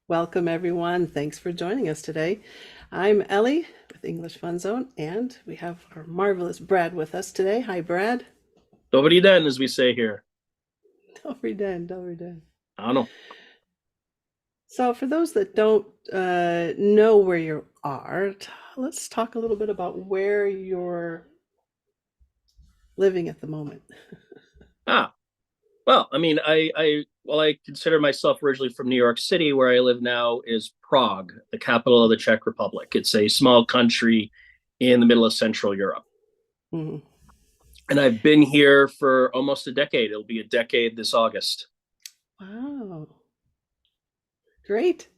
Welcome, everyone. Thanks for joining us today. I'm Ellie with English Fun Zone, and we have our marvelous Brad with us today. Hi, Brad. Nobody done, as we say here. Over done, over done. I don't know. So, for those that don't know where you are, let's talk a little bit about where you're living at the moment. Ah, well, I consider myself originally from New York City. Where I live now is Prague, the capital of the Czech Republic. It's a small country in the middle of Central Europe. Mhm. And I've been here for almost a decade. It'll be a decade this August. Wow, great.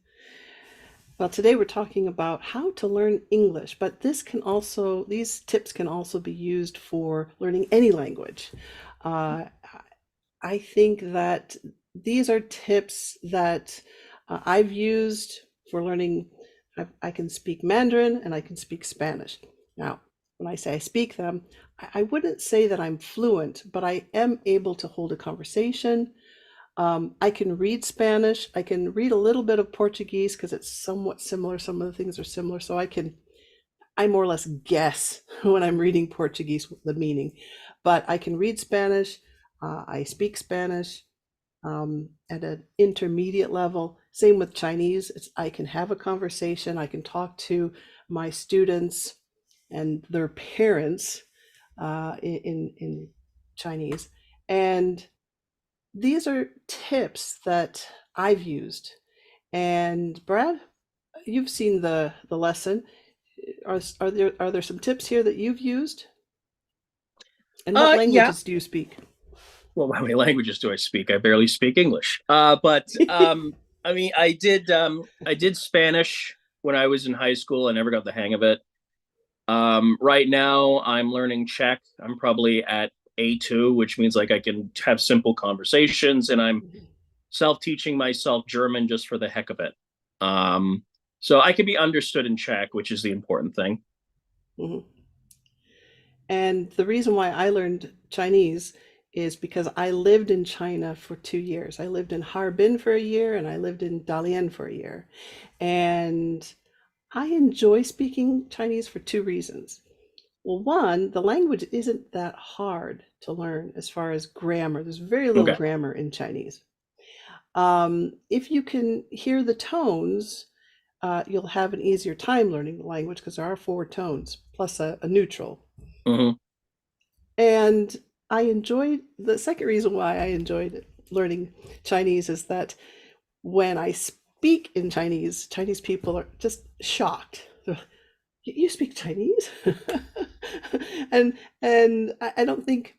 Well, today we're talking about how to learn English, but these tips can also be used for learning any language. Uh, I think that these are tips that I've used for learning. I can speak Mandarin and I can speak Spanish. Now, when I say I speak them, I wouldn't say that I'm fluent, but I am able to hold a conversation. I can read Spanish. I can read a little bit of Portuguese because it's somewhat similar. Some of the things are similar. I more or less guess when I'm reading Portuguese the meaning. But I can read Spanish. I speak Spanish at an intermediate level. Same with Chinese. I can have a conversation. I can talk to my students and their parents in Chinese. And these are tips that I've used. And Brad, you've seen the lesson. Are there some tips here that you've used? And what Yeah. languages do you speak? Well, how many languages do I speak? I barely speak English. I did Spanish when I was in high school. I never got the hang of it. Right now, I'm learning Czech. I'm probably at A2, which means like I can have simple conversations, and I'm self-teaching myself German just for the heck of it. So I can be understood in Czech, which is the important thing. Mhm. And the reason why I learned Chinese is because I lived in China for 2 years. I lived in Harbin for a year and I lived in Dalian for a year. And I enjoy speaking Chinese for two reasons. Well, one, the language isn't that hard to learn as far as grammar. There's very little Okay. grammar in Chinese. If you can hear the tones, you'll have an easier time learning the language because there are four tones plus a neutral. Mm-hmm. And I enjoyed the second reason why I enjoyed learning Chinese is that when I speak in Chinese, Chinese people are just shocked. You speak Chinese? and I don't think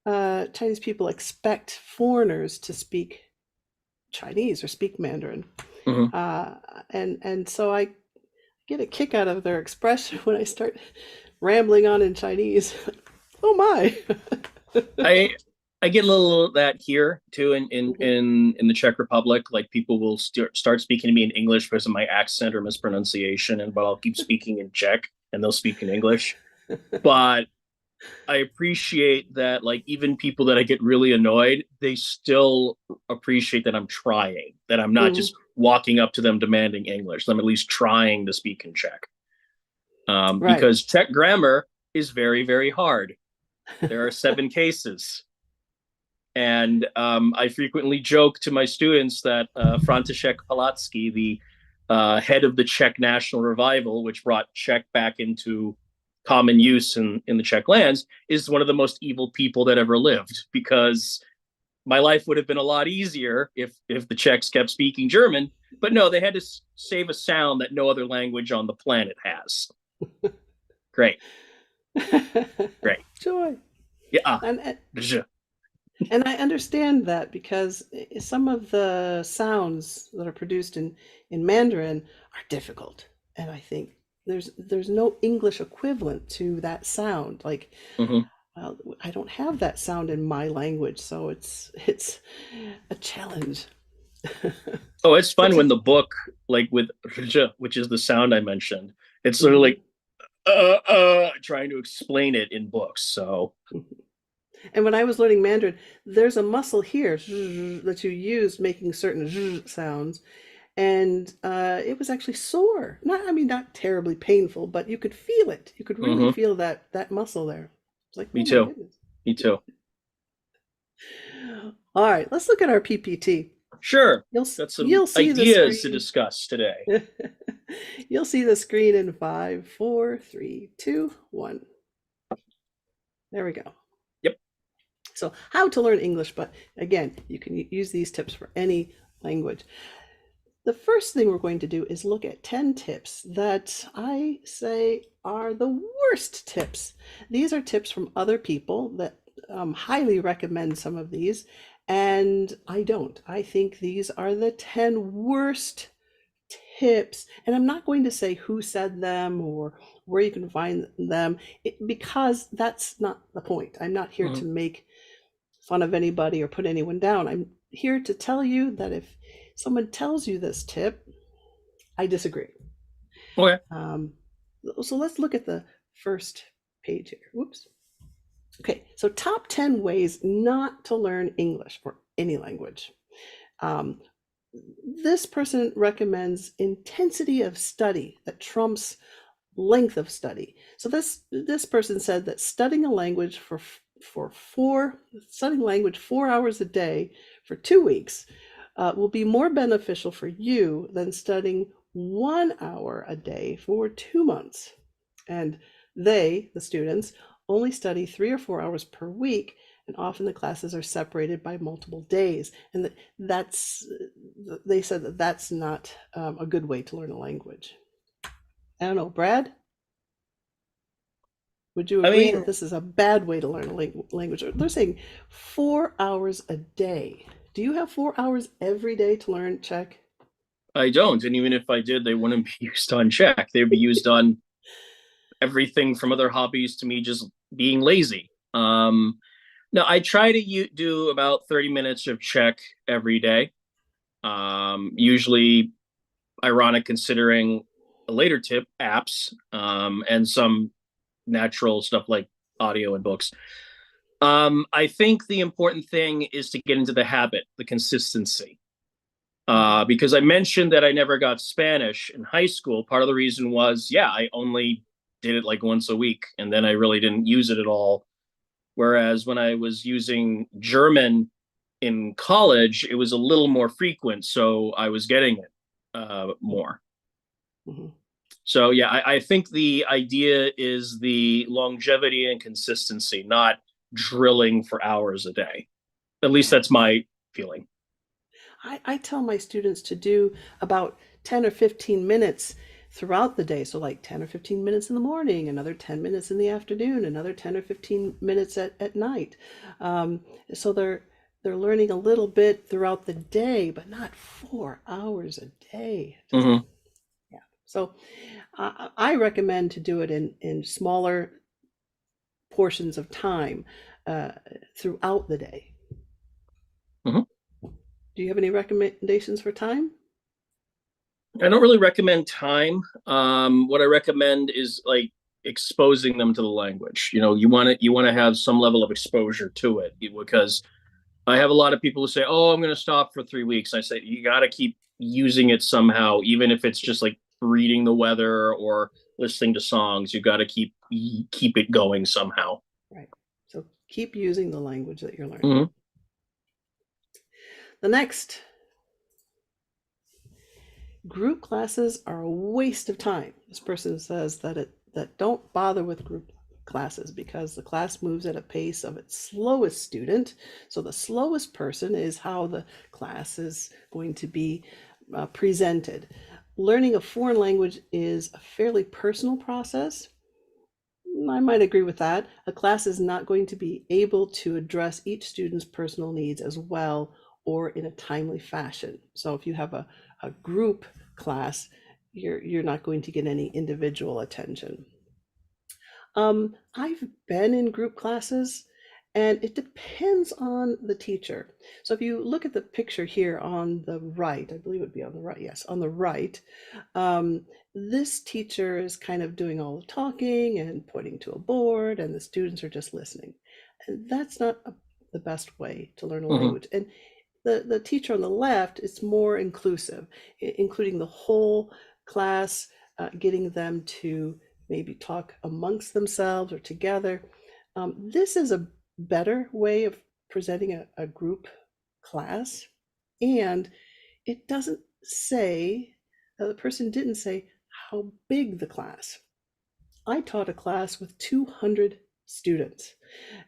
Chinese people expect foreigners to speak Chinese or speak Mandarin. Mm-hmm. Uh, and so I get a kick out of their expression when I start rambling on in Chinese. Oh my! I I get a little of that here too Mhm. in the Czech Republic. Like people will start speaking to me in English because of my accent or mispronunciation, and but I'll keep speaking in Czech and they'll speak in English. But I appreciate that, like, even people that I get really annoyed, they still appreciate that I'm trying, that I'm not Mhm. just walking up to them demanding English. I'm at least trying to speak in Czech. Right. Because Czech grammar is very, very hard. There are seven cases. And I frequently joke to my students that František Palacký, the head of the Czech National Revival, which brought Czech back into common use in the Czech lands, is one of the most evil people that ever lived, because my life would have been a lot easier if the Czechs kept speaking German. But no, they had to save a sound that no other language on the planet has. Great, great. Joy. Yeah. And and I understand that because some of the sounds that are produced in Mandarin are difficult, and I think there's no English equivalent to that sound. Like, Mm-hmm. well, I don't have that sound in my language, so it's a challenge. Oh, it's So fun when to the book, like with which is the sound I mentioned, it's sort of Mhm, like trying to explain it in books. So mhm. And when I was learning Mandarin, there's a muscle here that you use making certain sounds. and it was actually sore. Not, I mean, not terribly painful, but you could feel it. You could really Hmm. feel that muscle there. It's like, Me oh my too. goodness. Me too. All right, let's look at our PPT. Sure. You'll Got some you'll see the ideas to screen. discuss today. You'll see the screen in 5, 4, 3, 2, 1. There we go. Yep. So, how to learn English, but again, you can use these tips for any language. The first thing we're going to do is look at 10 tips that I say are the worst tips. These are tips from other people that highly recommend some of these, and I don't. I think these are the 10 worst tips, and I'm not going to say who said them or where you can find them because that's not the point. I'm not here Hmm. to make fun of anybody or put anyone down. I'm here to tell you that if someone tells you this tip, I disagree. Okay. Um, so let's look at the first page here. Whoops. Okay, so top 10 ways not to learn English or any language. Um, this person recommends intensity of study that trumps length of study. So this person said that studying a language for four studying language 4 hours a day for 2 weeks will be more beneficial for you than studying 1 hour a day for 2 months. And the students, only study 3 or 4 hours per week, and often the classes are separated by multiple days. And that's they said that that's not a good way to learn a language. I don't know, Brad. Would you I agree that mean, this is a bad way to learn a language? They're saying 4 hours a day. Do you have 4 hours every day to learn Czech? I don't. And even if I did, they wouldn't be used on Czech. They'd be used on everything from other hobbies to me just being lazy. No, I try to do about 30 minutes of Czech every day. Usually, ironic considering a later tip, apps, and some natural stuff like audio and books. I think the important thing is to get into the habit, the consistency. Mhm. Because I mentioned that I never got Spanish in high school. Part of the reason was, yeah, I only did it like once a week, and then I really didn't use it at all. Whereas when I was using German in college, it was a little more frequent, so I was getting it more. Mhm. So yeah, I think the idea is the longevity and consistency, not drilling for hours a day. At least Yeah. that's my feeling. I tell my students to do about 10 or 15 minutes throughout the day. So, like 10 or 15 minutes in the morning, another 10 minutes in the afternoon, another 10 or 15 minutes at night. Um, so they're learning a little bit throughout the day, but not 4 hours a day. Just, Mm-hmm. yeah. So I recommend to do it in smaller portions of time uh, throughout the day. Mm-hmm. Do you have any recommendations for time? I don't really recommend time. What I recommend is like exposing them to the language. You want to have some level of exposure to it because I have a lot of people who say, "Oh, I'm going to stop for 3 weeks." I say you got to keep using it somehow, even if it's just like reading the weather or listening to songs. You got to keep it going somehow. Right. So keep using the language that you're learning. Mm-hmm. The next, group classes are a waste of time. This person says that don't bother with group classes because the class moves at a pace of its slowest student. So the slowest person is how the class is going to be presented. Learning a foreign language is a fairly personal process. I might agree with that. A class is not going to be able to address each student's personal needs as well or in a timely fashion. So if you have a group class, you're not going to get any individual attention. I've been in group classes and it depends on the teacher. So if you look at the picture here on the right, I believe it would be on the right, yes, on the right, this teacher is kind of doing all the talking and pointing to a board, and the students are just listening. And that's not the best way to learn a Mm-hmm. language. And the teacher on the left is more inclusive, including the whole class, getting them to maybe talk amongst themselves or together. This is a better way of presenting a group class, and it doesn't say, the person didn't say how big the class. I taught a class with 200 students,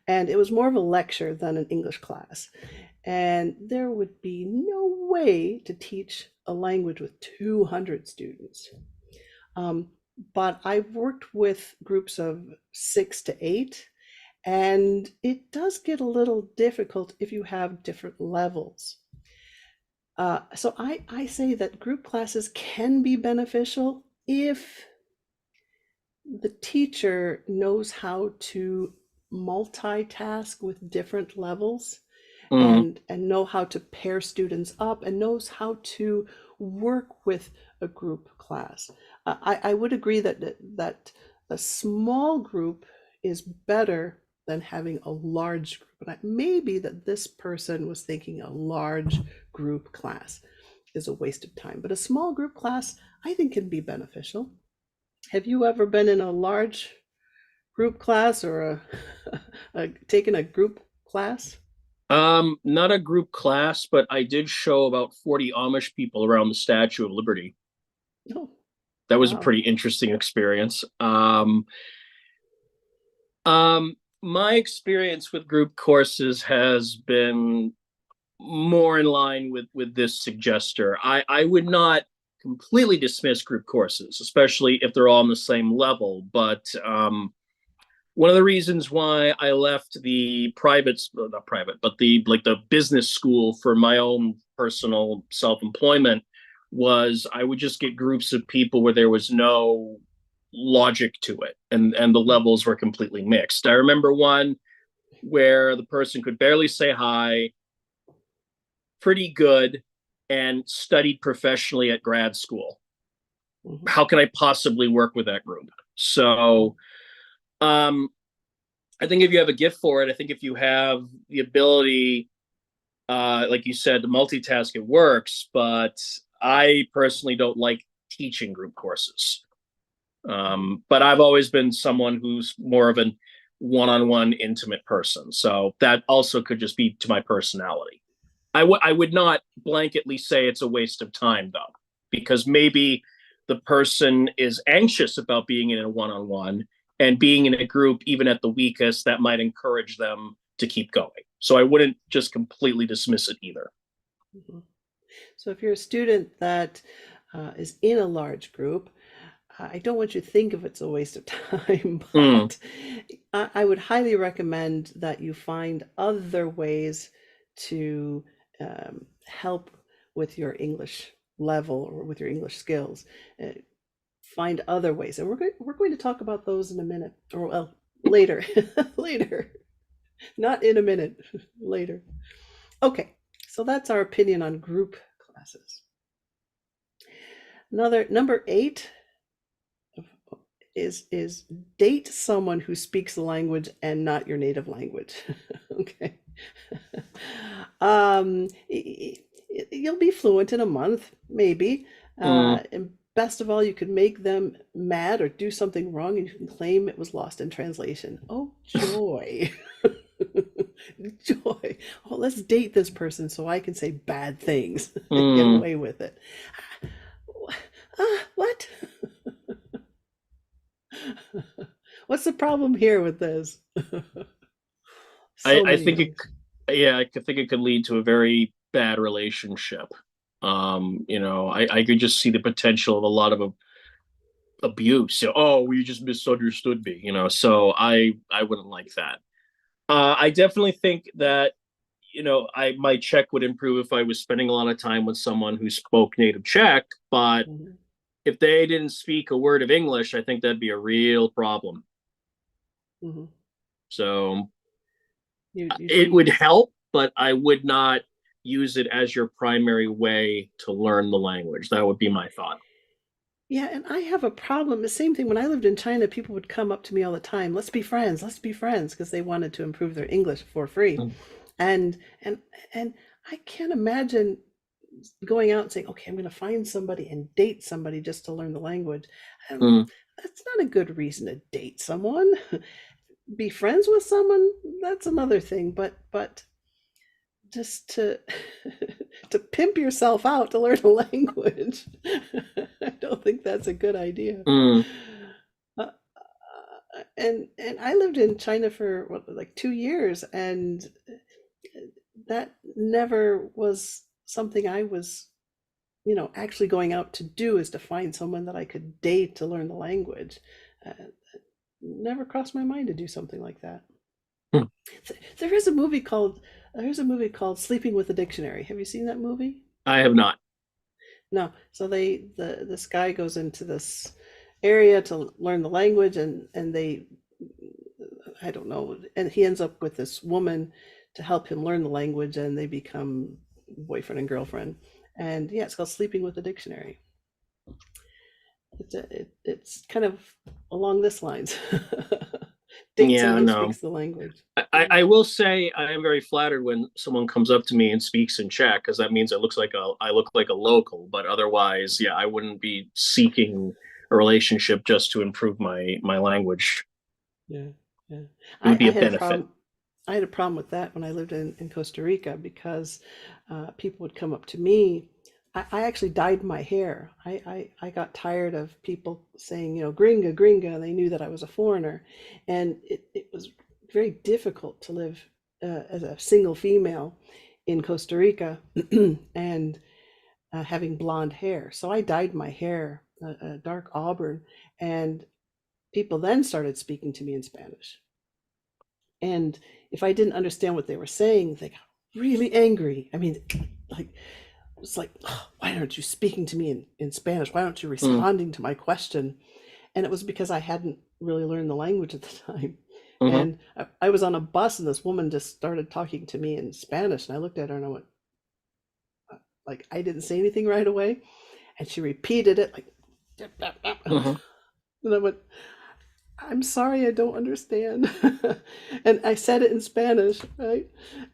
and it was more of a lecture than an English class. And there would be no way to teach a language with 200 students. Um, but I've worked with groups of 6 to 8, and it does get a little difficult if you have different levels. So I say that group classes can be beneficial if the teacher knows how to multitask with different levels, Mm, and know how to pair students up, and knows how to work with a group class. I would agree that a small group is better than having a large group. And maybe that this person was thinking a large group class is a waste of time, but a small group class I think can be beneficial. Have you ever been in a large group class, or taken a group class? not a group class, but I did show about 40 Amish people around the Statue of Liberty. Oh, That was a wow. pretty interesting experience. My experience with group courses has been more in line with this suggester. I would not completely dismiss group courses, especially if they're all on the same level. But one of the reasons why I left the private, not private, but the like the business school for my own personal self-employment was I would just get groups of people where there was no logic to it, and the levels were completely mixed. I remember one where the person could barely say hi, pretty good, and studied professionally at grad school. Mhm, How can I possibly work with that group? So um, I think if you have a gift for it, I think if you have the ability, like you said, to multitask, it works. But I personally don't like teaching group courses. mhm, But I've always been someone who's more of an one-on-one intimate person. So that also could just be to my personality. I would not blanketly say it's a waste of time though, because maybe the person is anxious about being in a one-on-one, and being in a group, even at the weakest, that might encourage them to keep going. So I wouldn't just completely dismiss it either. mhm. So if you're a student that is in a large group, I don't want you to think of it's a waste of time, Mm, but I would highly recommend that you find other ways to help with your English level or with your English skills. Uh, find other ways, and we're going to talk about those in a minute, or well, later, later, not in a minute, later. Okay, so that's our opinion on group classes. Another number 8 is date someone who speaks the language and not your native language. Okay. um you'll be fluent in a month, maybe. mm, And best of all, you could make them mad or do something wrong, and you can claim it was lost in translation. Oh, joy. Joy. Oh, let's date this person so I can say bad things and get mm. away with it. What? What's the problem here with this? So I many think it, ways. yeah, I think it could lead to a very bad relationship. I could just see the potential of a lot of abuse. So, oh, you just misunderstood me, So I wouldn't like that. I definitely think that I my Czech would improve if I was spending a lot of time with someone who spoke native Czech. But Mhm, if they didn't speak a word of English, I think that'd be a real problem. mhm. So You it see, would help, but I would not use it as your primary way to learn the language. That would be my thought. yeah, and I have a problem. The same thing when I lived in China, people would come up to me all the time. Let's be friends, because they wanted to improve their English for free. And and and I can't imagine going out and saying, okay, I'm going to find somebody and date somebody just to learn the language. Um, Mm, that's not a good reason to date someone. Be friends with someone, that's another thing. But just to to pimp yourself out to learn a language, I don't think that's a good idea. mm, Uh, and I lived in China for what, like 2 years, and that never was something I was, actually going out to do, is to find someone that I could date to learn the language. Uh, Never crossed my mind to do something like that. mm. There is a movie called there's a movie called Sleeping with the Dictionary. Have you seen that movie? I have not. No. So this guy goes into this area to learn the language, and they, I don't know, and he ends up with this woman to help him learn the language, and they become boyfriend and girlfriend. And yeah, it's called Sleeping with the Dictionary. It's kind of along this lines. Date Yeah, someone who no. speaks the language. I, Yeah. I will say I am very flattered when someone comes up to me and speaks in Czech because that means I look like a local. But otherwise, yeah, I wouldn't be seeking a relationship just to improve my language. Yeah, yeah. It would be I a had a benefit. problem. I had a problem with that when I lived in Costa Rica, because people would come up to me. I actually dyed my hair. I got tired of people saying, gringa, gringa, and they knew that I was a foreigner. And it was very difficult to live as a single female in Costa Rica and having blonde hair. So I dyed my hair a dark auburn, and people then started speaking to me in Spanish. And if I didn't understand what they were saying, they got really angry. I mean, like, it's like, "Oh, why aren't you speaking to me in Spanish? Why aren't you Mm, responding to my question?" And it was because I hadn't really learned the language at the time. mhm, And I was on a bus, and this woman just started talking to me in Spanish. And I looked at her and I went, like, I didn't say anything right away. And she repeated it, like, mhm. and I went, I'm sorry, I don't understand. And I said it in Spanish, right?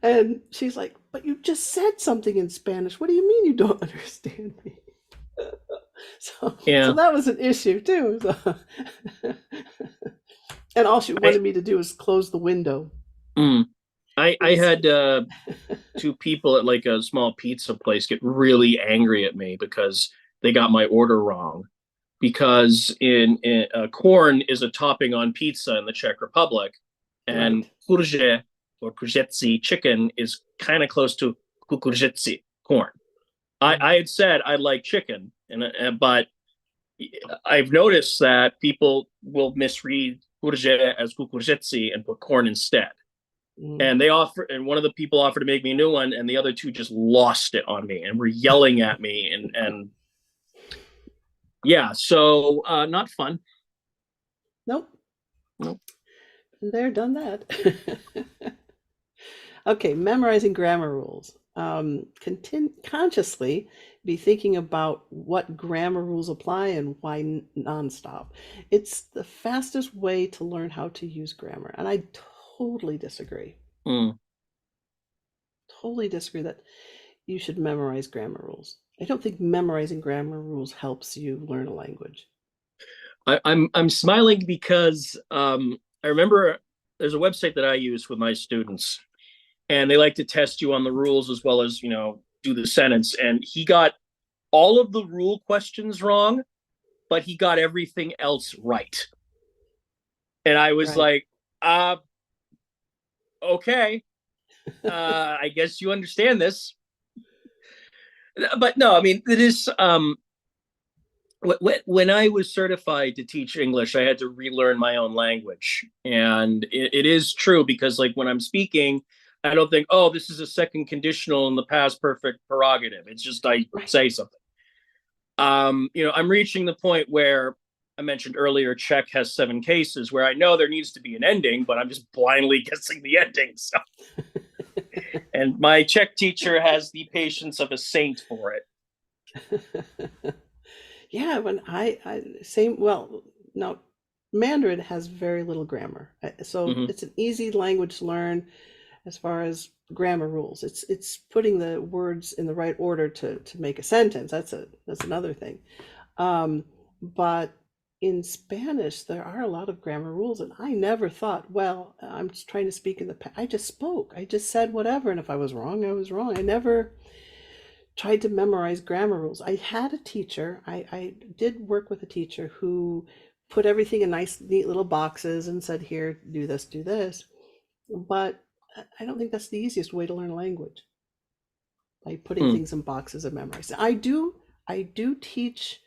And she's like, but you just said something in Spanish. What do you mean you don't understand me? So Yeah. that was an issue too. So, and all she I wanted me to do was close the window. mm, I It's had two people at like a small pizza place get really angry at me because they got my order wrong. Because in corn is a topping on pizza in the Czech Republic, and right. kurze or kurzhetsi chicken is kind of close to kukurzhetsi corn. Yeah. I had said I like chicken, but I've noticed that people will misread kurze as kukurzhetsi and put corn instead. Mm. And one of the people offered to make me a new one, and the other two just lost it on me and were yelling at me, and yeah, so not fun. Nope. No. Been there, done that. Okay, memorizing grammar rules. Consciously be thinking about what grammar rules apply and why nonstop. It's the fastest way to learn how to use grammar. And I totally disagree. Mm. Totally disagree that you should memorize grammar rules. I don't think memorizing grammar rules helps you learn a language. I'm smiling because I remember there's a website that I use with my students, and they like to test you on the rules as well as do the sentence. And he got all of the rule questions wrong, but he got everything else right. And I was Right. like, uh, okay, I guess you understand this. But no, I mean, it is when I was certified to teach English, I had to relearn my own language. And it is true because, like, when I'm speaking, I don't think, oh, this is a second conditional in the past perfect prerogative. It's just I Right. say something. I'm reaching the point where I mentioned earlier, Czech has 7 cases where I know there needs to be an ending, but I'm just blindly guessing the ending. So, and my Czech teacher has the patience of a saint for it. Yeah, when I same well, now Mandarin has very little grammar. So Mm-hmm. it's an easy language to learn. as far as grammar rules. It's putting the words in the right order to make a sentence. That's another thing. But in Spanish, there are a lot of grammar rules, and I never thought, well, I'm just trying to speak in the past. I just spoke. I just said whatever, and if I was wrong, I was wrong. I never tried to memorize grammar rules. I had a teacher. I did work with a teacher who put everything in nice, neat little boxes and said, "Here, do this, do this." But I don't think that's the easiest way to learn a language, by putting Mm, things in boxes and memorizing. I do teach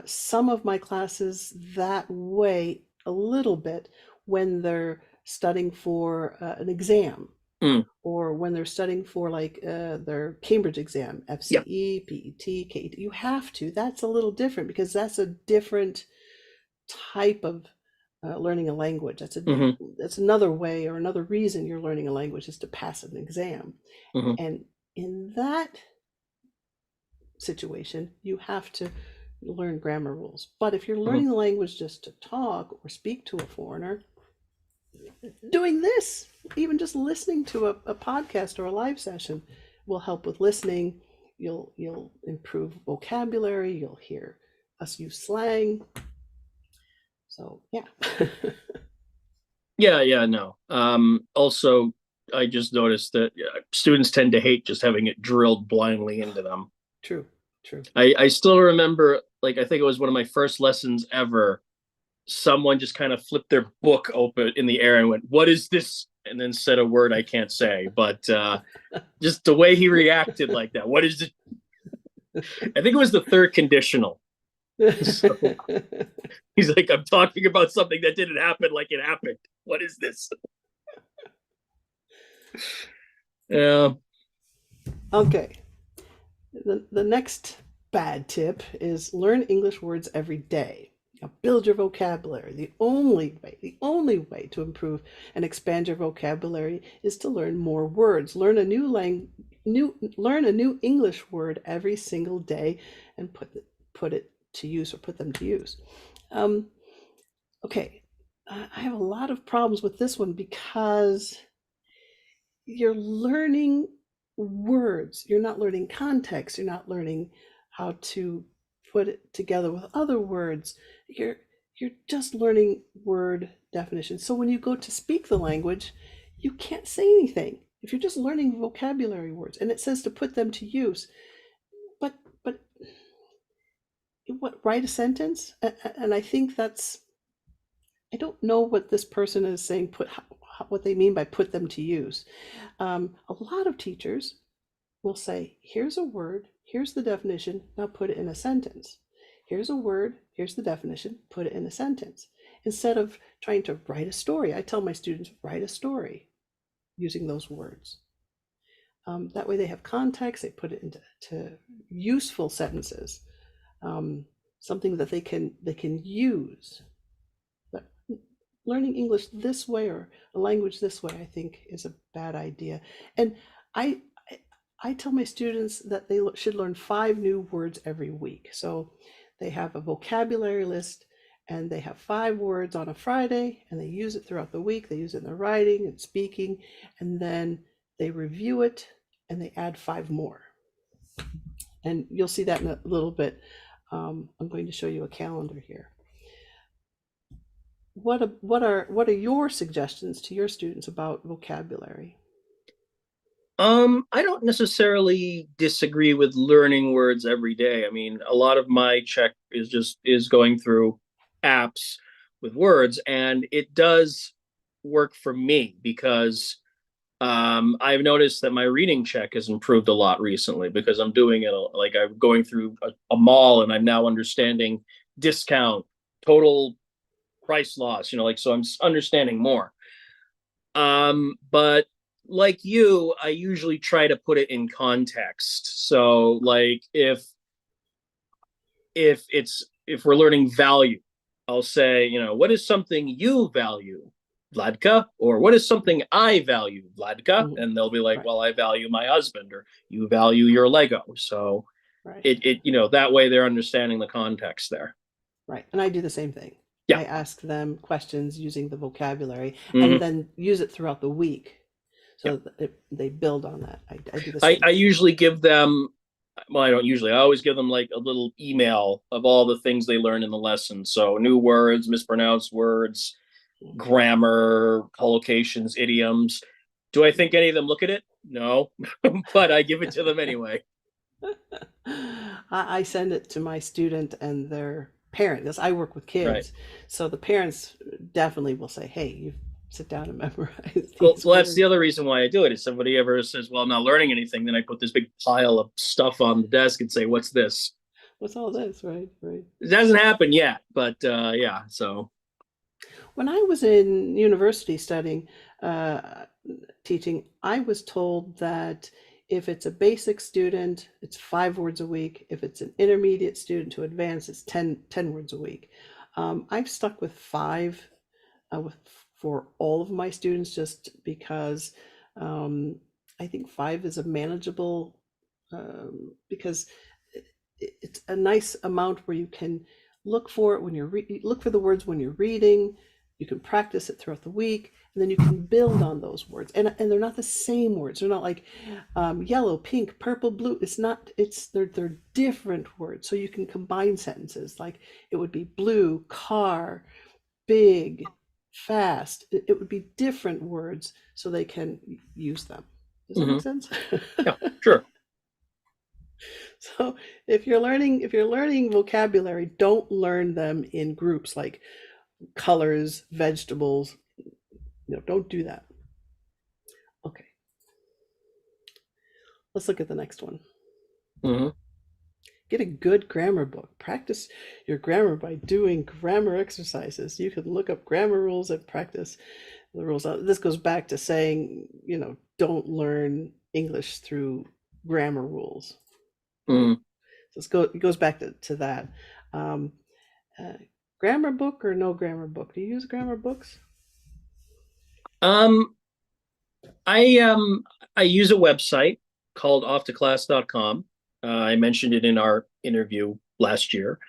some of my classes that way a little bit when they're studying for an exam, mm, or when they're studying for like their Cambridge exam, yeah. FCE, PET, KET. You have to. That's a little different because that's a different type of learning a language. Hmm. That's another way or another reason you're learning a language is to pass an exam. Hmm. And in that situation, you have to learn grammar rules. But if you're Hmm. learning the language just to talk or speak to a foreigner, doing this, even just listening to a podcast or a live session, will help with listening. You'll improve vocabulary. You'll hear us use slang. So yeah. Yeah, yeah, no. Also, I just noticed that students tend to hate just having it drilled blindly into them. True. True. I still remember, like, I think it was one of my first lessons ever. Someone just kind of flipped their book open in the air and went, "What is this?" And then said a word I can't say. But just the way he reacted like that. What is it? I think it was the third conditional. So he's like, "I'm talking about something that didn't happen like it happened. What is this?" Yeah. Okay. The next bad tip is learn English words every day. Now build your vocabulary. The only way to improve and expand your vocabulary is to learn more words. Learn a new English word every single day and put it to use or put them to use. Um, okay, I have a lot of problems with this one because you're learning words. You're not learning context. You're not learning how to put it together with other words. You're just learning word definitions. So when you go to speak the language, you can't say anything. If you're just learning vocabulary words and it says to put them to use, but but what, write a sentence? And I think that's, I don't know what this person is saying, what they mean by put them to use. A lot of teachers will say, here's a word, here's the definition, now put it in a sentence. Here's a word, here's the definition, put it in a sentence. Instead of trying to write a story, I tell my students, write a story using those words. That way they have context, they put it into useful sentences, um, something that they can use. But learning English this way or a language this way, I think, is a bad idea. And I I tell my students that they should learn 5 new words every week. So they have a vocabulary list and they have 5 words on a Friday and they use it throughout the week. They use it in their writing and speaking, and then they review it and they add 5 more. And you'll see that in a little bit. I'm going to show you a calendar here. What are your suggestions to your students about vocabulary? I don't necessarily disagree with learning words every day. I mean, a lot of my check is going through apps with words, and it does work for me because I've noticed that my reading check has improved a lot recently because I'm doing it like I'm going through a mall and I'm now understanding discount, total price loss, like so I'm understanding more. But like you, I usually try to put it in context. So like if we're learning value, I'll say, what is something you value, Vladka? Or what is something I value, Vladka? Mhm. And they'll be like, Right, well, I value my husband, or you value your Lego. So right. that way they're understanding the context there. Right. And I do the same thing. Yeah. I ask them questions using the vocabulary and Mm-hmm. then use it throughout the week. Yeah. so that they build on that. I do the I, same I thing. usually give them, well, I don't usually, I always give them like a little email of all the things they learn in the lesson. So new words, mispronounced words, grammar, collocations, idioms. Do I think any of them look at it? No, but I give it to them anyway. I send it to my student and their parent because I work with Right. kids. So the parents definitely will say, "Hey, you sit down and memorize Well, these well, that's the words." other reason why I do it. If somebody ever says, "Well, I'm not learning anything," then I put this big pile of stuff on the desk and say, "What's this?" What's all this, right? Right. It hasn't happened yet, but yeah. So, When I was in university studying uh, teaching, I was told that if it's a basic student, it's 5 words a week. If it's an intermediate student to advanced, it's ten words a week. I've stuck with five with, for all of my students just because um, I think five is a manageable because it's a nice amount where you can look for it when you're look for the words when you're reading. You can practice it throughout the week, and then you can build on those words. And they're not the same words. They're not like yellow, pink, purple, blue. It's not. It's they're different words. So you can combine sentences. Like it would be blue, car, big, fast. It would be different words so they can use them. Does that mm-hmm. make sense? Yeah, sure. So if you're learning vocabulary, don't learn them in groups like colors, vegetables. Don't do that. Okay, let's look at the next one. Mm-hmm. Get a good grammar book. Practice your grammar by doing grammar exercises. You can look up grammar rules and practice the rules. This goes back to saying, don't learn English through grammar rules, right? Mm-hmm. So it goes back to that. Um, uh, Grammar book or no grammar book? Do you use grammar books? Um, I use a website called offtoclass.com. I mentioned it in our interview last year.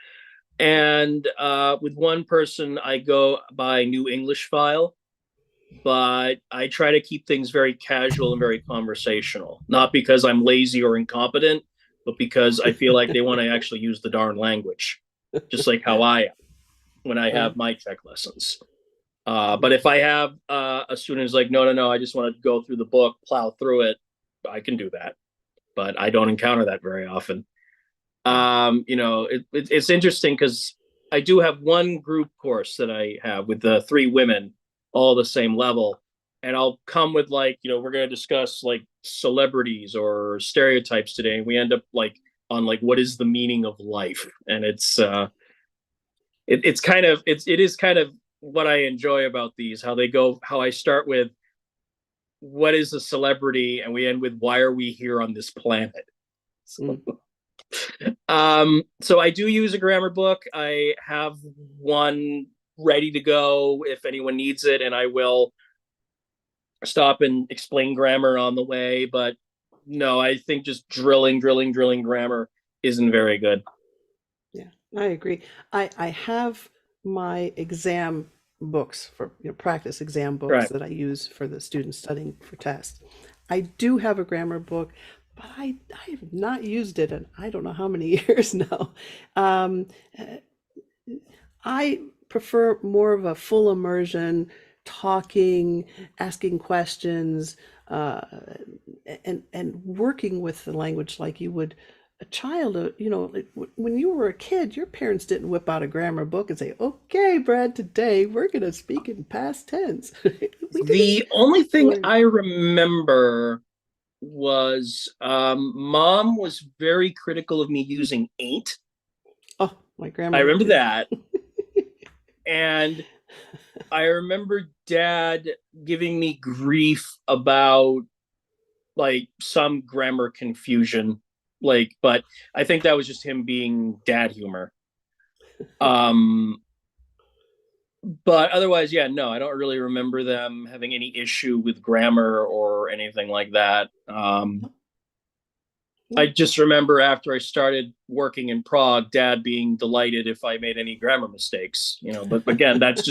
And with one person, I go by New English File, but I try to keep things very casual and very conversational. Not because I'm lazy or incompetent, but because I feel like they want to actually use the darn language, just like how I am when I Right. have my Czech lessons. But if I have a student who's like, no, no, no, I just want to go through the book, plow through it, I can do that. But I don't encounter that very often. It's interesting because I do have one group course that I have with the three women, all the same level. And I'll come with like, we're going to discuss like celebrities or stereotypes today. And we end up like on like, what is the meaning of life? And it is kind of what I enjoy about these, how they go, how I start with what is a celebrity and we end with why are we here on this planet. Mm. So I do use a grammar book. I have one ready to go if anyone needs it, and I will stop and explain grammar on the way. But no, I think just drilling grammar isn't very good. Yeah, I agree. I have my exam books for practice exam books Right. that I use for the students studying for tests. I do have a grammar book, but I have not used it in I don't know how many years now. Um, uh, I prefer more of a full immersion, talking, asking questions, uh, and working with the language like you would a child. Like when you were a kid, your parents didn't whip out a grammar book and say, "Okay, Brad, today we're going to speak in past tense." We didn't The only thing learn. I remember was mom was very critical of me using ain't. Oh, my I grandmother remember too. that. And I remember dad giving me grief about like some grammar confusion. Like, but I think that was just him being dad humor. Um, but otherwise, yeah, no, I don't really remember them having any issue with grammar or anything like that. I No. just remember after I started working in Prague, dad being delighted if I made any grammar mistakes, but again, that's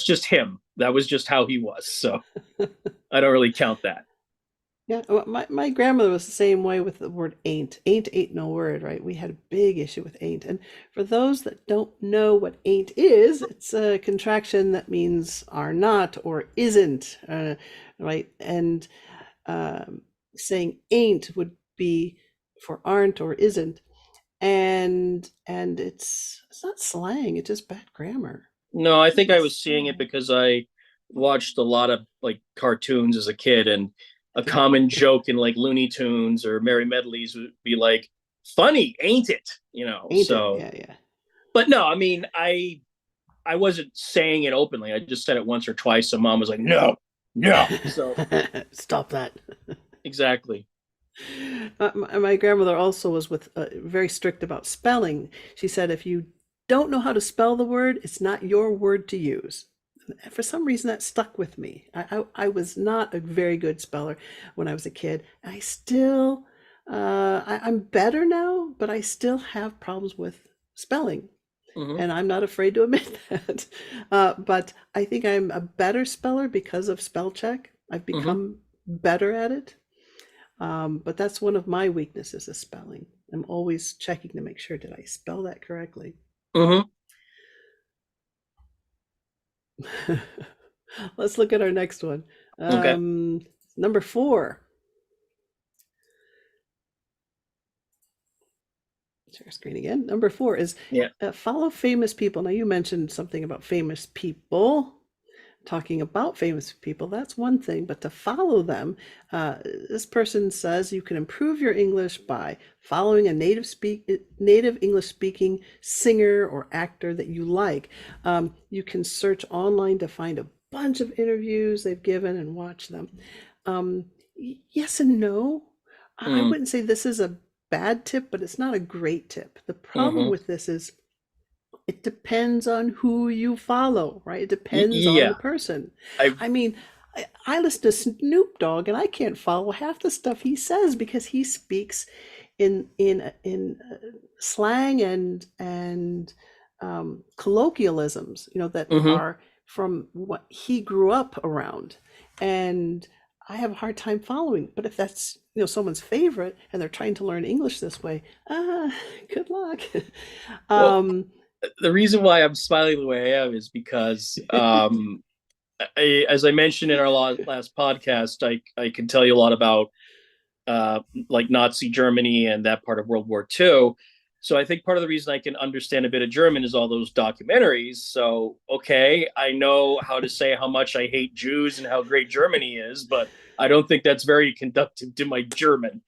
just him. That was just how he was. So I don't really count that. Yeah, well, my grandmother was the same way with the word ain't. Ain't no word, right? We had a big issue with ain't. And for those that don't know what ain't is, it's a contraction that means are not or isn't, right? And um, saying ain't would be for aren't or isn't. And it's not slang, it's just bad grammar. No, I think I was It's seeing it because I watched a lot of like cartoons as a kid, and a common joke in like Looney Tunes or Merry Medleys would be like, "Funny, ain't it?" You know. ain't it? So, Yeah, yeah. but no, I mean, I wasn't saying it openly. I just said it once or twice. So mom was like, "No, no." So Stop that. exactly. My grandmother also was with very strict about spelling. She said if you don't know how to spell the word, it's not your word to use. And for some reason, that stuck with me. I was not a very good speller when I was a kid. I still, I'm better now, but I still have problems with spelling. Hmm. And I'm not afraid to admit that. But I think I'm a better speller because of spell check. I've Hmm. become better at it. But that's one of my weaknesses is spelling. I'm always checking to make sure, did I spell that correctly? Hmm. Let's look at our next one. Okay. Number 4. Share screen again. Number 4 is Yeah. follow famous people. Now, you mentioned something about famous people. Talking about famous people, that's one thing, but to follow them, this person says you can improve your English by following a native English speaking singer or actor that you like. You can search online to find a bunch of interviews they've given and watch them. Um, yes and no. I Mm. wouldn't say this is a bad tip, but it's not a great tip. The problem Hmm. with this is it depends on who you follow, right? It depends on the Yeah. person. I. I mean, I listen to Snoop Dogg and I can't follow half the stuff he says because he speaks in slang and colloquialisms, that Hmm. are from what he grew up around, and I have a hard time following. But if that's someone's favorite and they're trying to learn English this way, good luck. Well, um, the reason why I'm smiling the way I am is because, as I mentioned in our last podcast, I can tell you a lot about like Nazi Germany and that part of World War II. So I think part of the reason I can understand a bit of German is all those documentaries. So okay, I know how to say how much I hate Jews and how great Germany is, but I don't think that's very conductive to my German.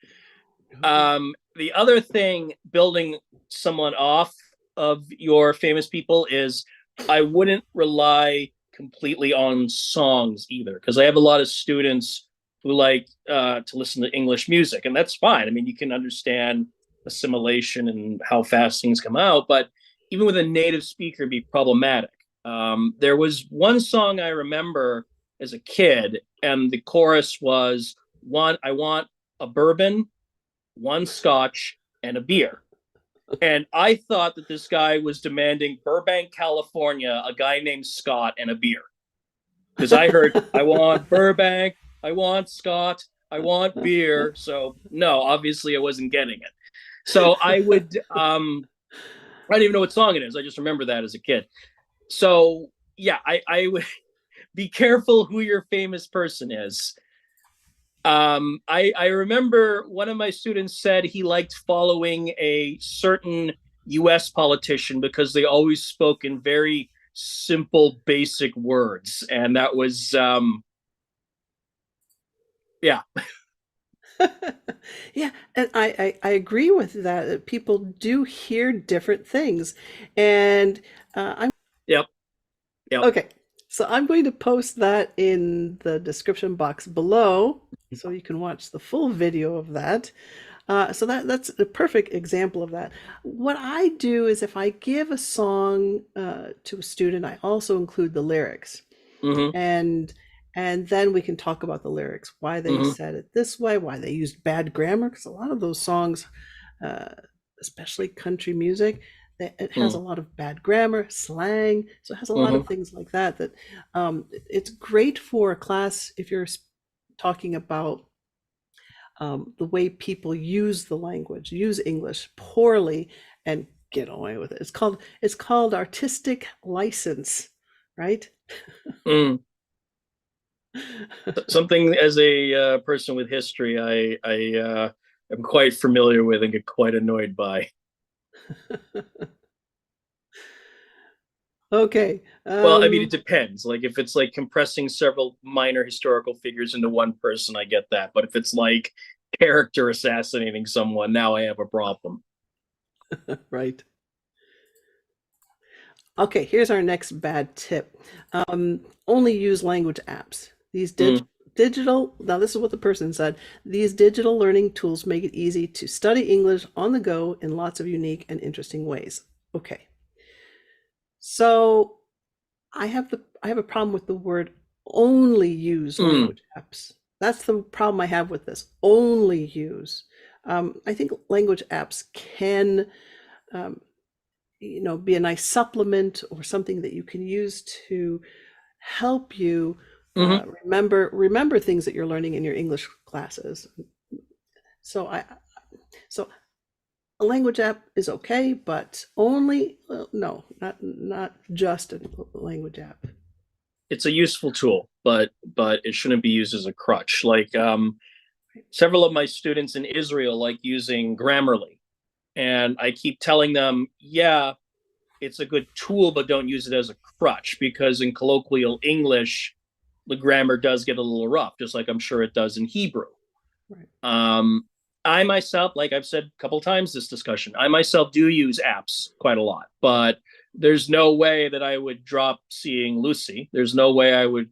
The other thing, building someone off of your famous people, is I wouldn't rely completely on songs either, because I have a lot of students who like to listen to English music, and that's fine. I mean, you can understand assimilation and how fast things come out, but even with a native speaker, it'd be problematic. There was one song I remember as a kid, and the chorus was one, I want a bourbon, one scotch, and a beer. And I thought that this guy was demanding Burbank, California, a guy named Scott, and a beer. Because I heard, I want Burbank, I want Scott, I want beer. So, no, obviously I wasn't getting it. So I don't even know what song it is. I just remember that as a kid. So, yeah, I would be careful who your famous person is. I remember one of my students said he liked following a certain U.S. politician because they always spoke in very simple, basic words, and that was yeah, Yeah, and I agree with that people do hear different things. And I'm yep, yep. okay, so I'm going to post that in the description box below so you can watch the full video of that. So that's a perfect example of that. What I do is if I give a song to a student, I also include the lyrics. Hmm. and and then we can talk about the lyrics, why they Hmm. said it this way, why they used bad grammar, because a lot of those songs, uh, especially country music, it has a lot of bad grammar, slang, so it has a lot Hmm. of things like that it's great for a class if you're talking about the way people use the language, use English poorly and get away with it. It's called artistic license, right? Mm. Something as a person with history, I am quite familiar with and get quite annoyed by. Okay. Well, I mean, it depends. Like if it's like compressing several minor historical figures into one person, I get that. But if it's like character assassinating someone, now I have a problem. Right. Okay, here's our next bad tip. Only use language apps. These Mm, digital, now this is what the person said, these digital learning tools make it easy to study English on the go in lots of unique and interesting ways. Okay, so I have a problem with the word only use mm, language apps. That's the problem I have with this. Only use. I think language apps can um, be a nice supplement or something that you can use to help you hmm. remember things that you're learning in your English classes. So so a language app is okay, but only no, not just a language app. It's a useful tool, but it shouldn't be used as a crutch. Like several of my students in Israel like using Grammarly, and I keep telling them, yeah, it's a good tool, but don't use it as a crutch because in colloquial English, the grammar does get a little rough, just like I'm sure it does in Hebrew. Right. Um, I myself, like I've said a couple of times this discussion, I myself do use apps quite a lot, but there's no way that I would drop seeing Lucy. There's no way I would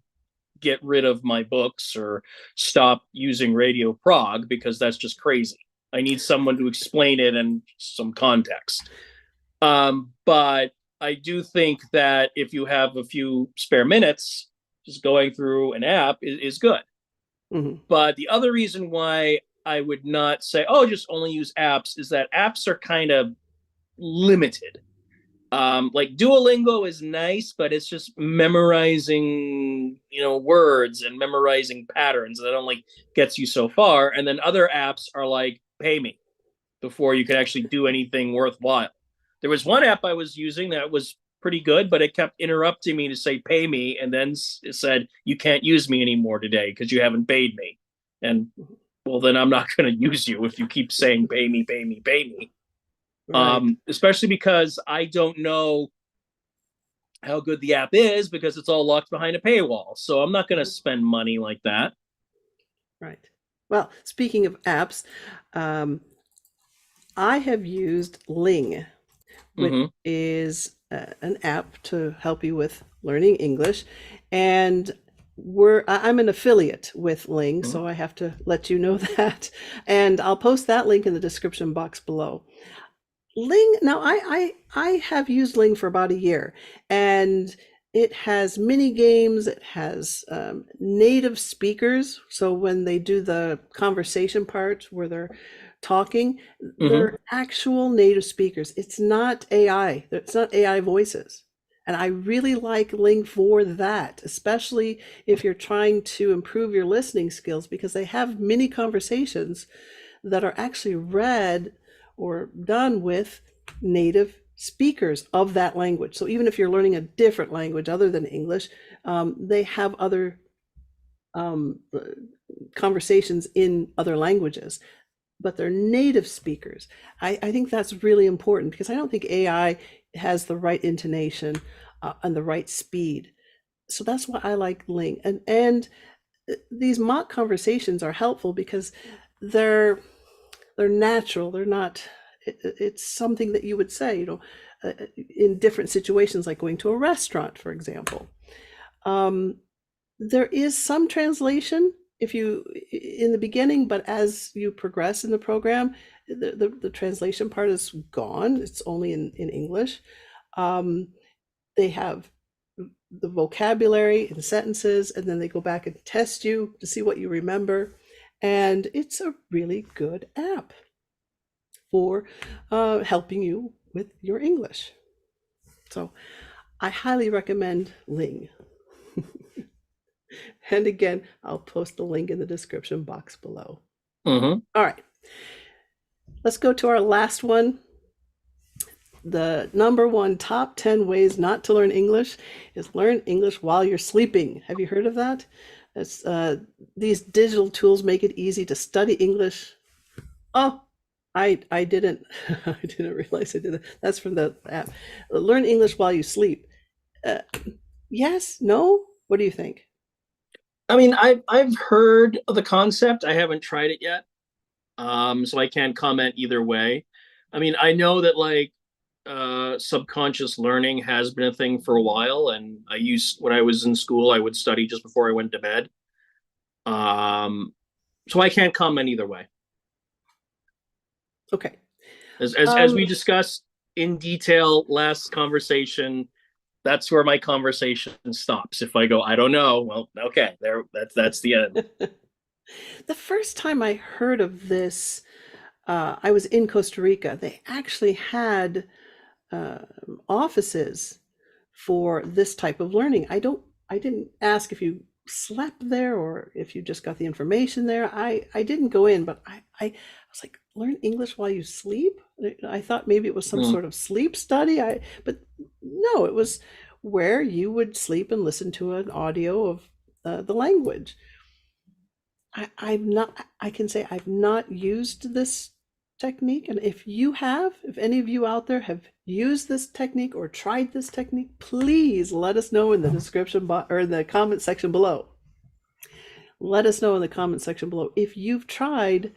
get rid of my books or stop using Radio Prague because that's just crazy. I need someone to explain it and some context. But I do think that if you have a few spare minutes, just going through an app is good. Hmm. But the other reason why I would not say, oh, just only use apps is that apps are kind of limited. Like Duolingo is nice, but it's just memorizing, words and memorizing patterns that only gets you so far. And then other apps are like, pay me before you can actually do anything worthwhile. There was one app I was using that was pretty good, but it kept interrupting me to say pay me, and then it said you can't use me anymore today because you haven't paid me. And well, then I'm not going to use you if you keep saying pay me, pay me, pay me. Right. Especially because I don't know how good the app is because it's all locked behind a paywall. So I'm not going to spend money like that. Right. Well, speaking of apps, um, I have used Ling, which Mm-hmm. is an app to help you with learning English. And I'm an affiliate with Ling, Mm-hmm. so I have to let you know that. And I'll post that link in the description box below. Ling, now I have used Ling for about a year, and it has mini games. It has native speakers. So when they do the conversation part where they're talking, Mm-hmm. they're actual native speakers. It's not AI. It's not AI voices. And I really like Ling for that, especially if you're trying to improve your listening skills, because they have mini conversations that are actually read or done with native speakers of that language. So even if you're learning a different language other than English, they have other um, conversations in other languages, but they're native speakers. I think that's really important because I don't think AI has the right intonation and the right speed. So that's why I like Ling. And these mock conversations are helpful because they're they're natural. They're not. It's something that you would say, in different situations, like going to a restaurant, for example. Um, there is some translation if you in the beginning, but as you progress in the program, the translation part is gone. It's only in English. Um, they have the vocabulary and sentences, and then they go back and test you to see what you remember. And it's a really good app for helping you with your English. So I highly recommend Ling. And again, I'll post the link in the description box below. Hmm. All right, let's go to our last one. The number one top 10 ways not to learn English is learn English while you're sleeping. Have you heard of that? It's, these digital tools make it easy to study English. Oh, I didn't I didn't realize I did that. That's from the app. Learn English while you sleep. Uh, yes, no? What do you think? I mean, I've heard of the concept. I haven't tried it yet, so I can't comment either way. I mean, I know that like subconscious learning has been a thing for a while, and I used when I was in school, I would study just before I went to bed. Um, so I can't comment either way. Okay. As we discussed in detail last conversation, that's where my conversation stops. If I go, I don't know, well, okay, there, that's the end. The first time I heard of this, I was in Costa Rica. They actually had uh, offices for this type of learning. I didn't ask if you slept there or if you just got the information there. I didn't go in, but I was like, learn English while you sleep? I thought maybe it was some Mm. sort of sleep study. But no, it was where you would sleep and listen to an audio of the language. I've not, I can say I've not used this technique. And if you have, if any of you out there have used this technique or tried this technique, please let us know in the description or in the comment section below. Let us know in the comment section below if you've tried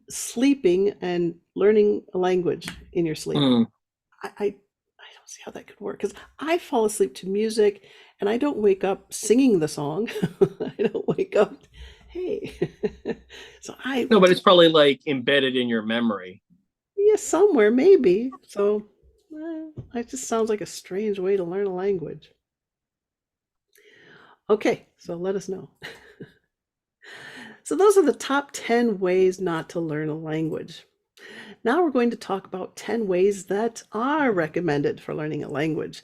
sleeping and learning a language in your sleep. Mm. I don't see how that could work because I fall asleep to music and I don't wake up singing the song. I don't wake up, hey. So No, but it's probably like embedded in your memory. yeah, somewhere maybe. So it just sounds like a strange way to learn a language. Okay, so let us know. So those are the top 10 ways not to learn a language. Now we're going to talk about 10 ways that are recommended for learning a language.